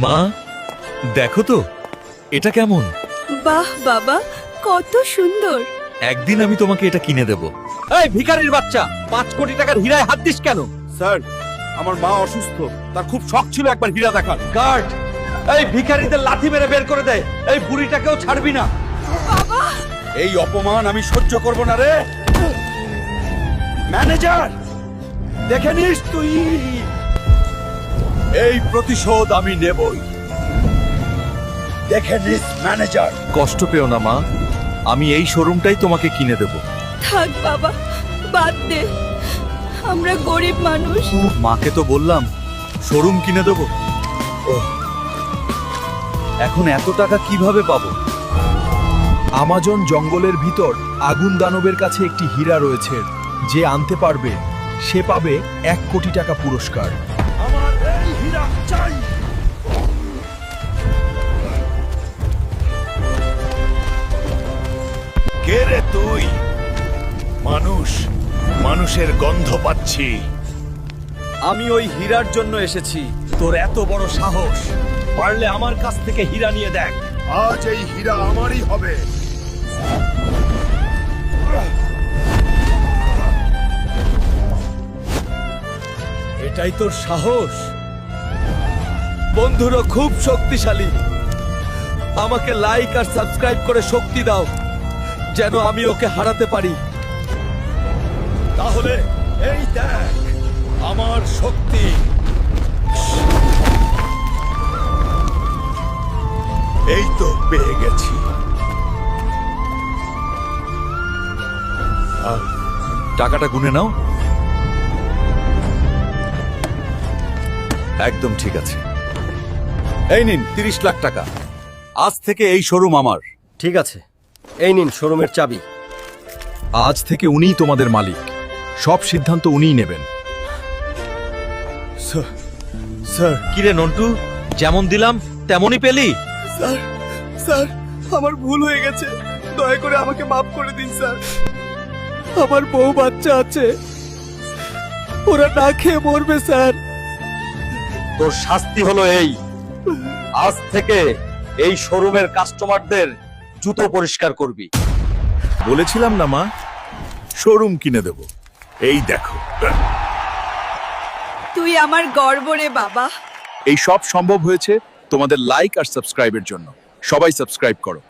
মা দেখো তো এটা কেমন? বাহ বাবা, কত সুন্দর। একদিন আমি তোমাকে এটা কিনে দেব। এই ভিখারির বাচ্চা, 5 কোটি টাকার হীরায় হাত দিস কেন? স্যার, আমার মা অসুস্থ, তার খুব শখ ছিল একবার হীরা দেখার। গার্ড, এই ভিখারিদের লাথি মেরে বের করে দে। এই বুড়িটাকেও ছাড়বি না। এই অপমান আমি সহ্য করব না রে। ম্যানেজার, দেখে নিস তুই। এই প্রতিশোধ আমি নেবই। দেখে নিস ম্যানেজার। কষ্ট পেও না মা, আমি এই শোরুমটাই তোমাকে কিনে দেব। থাক বাবা, বাদ দে, আমরা গরিব মানুষ। মাকে তো বললাম শোরুম কিনে দেব। এখন এত টাকা কিভাবে পাবো? আমাজন জঙ্গলের ভিতর আগুন দানবের কাছে একটি হীরা রয়েছে, যে আনতে পারবে সে পাবে 1 কোটি টাকা পুরস্কার। আমার এই হীরা চাই। কে রে তুই? মানুষের গন্ধ পাচ্ছি। আমি ওই হীরার জন্য এসেছি। তোর এত বড় সাহস, পারলে আমার কাছ থেকে হীরা নিয়ে দেখ। আজ এই হীরা আমারই হবে। এটাই তোর সাহস? বন্ধুরা খুব শক্তিশালী। আমাকে লাইক আর সাবস্ক্রাইব করে শক্তি দাও, যেন আমি ওকে হারাতে পারি। তাহলে এই দেখ আমার শক্তি। এই তো পেয়ে গেছি। টাকাটা গুনে নাও। একদম ঠিক আছে। এই নিন 30 লাখ টাকা। আজ থেকে এই শোরুম আমার। ঠিক আছে, এই নিন শোরুমের চাবি। আজ থেকে উনিই তোমাদের মালিক, সব সিদ্ধান্ত উনিই নেবেন। স্যার, কিরে নন্টু, যেমন দিলাম তেমনই পেলি? স্যার, আমার ভুল হয়ে গেছে, দয়া করে আমাকে মাফ করে দিন স্যার। আমার বউ বাচ্চা আছে, ওরা না খেয়ে মরবে স্যার। তোর শাস্তি হলো এই, আজ থেকে এই শোরুমের কাস্টমারদের জুতো পরিষ্কার করবি। বলেছিলাম না মা, শোরুম কিনে দেব। এই দেখো। তুই আমার গর্ব রে বাবা। এই সব সম্ভব হয়েছে তোমাদের লাইক আর সাবস্ক্রাইবের জন্য। সবাই সাবস্ক্রাইব করো।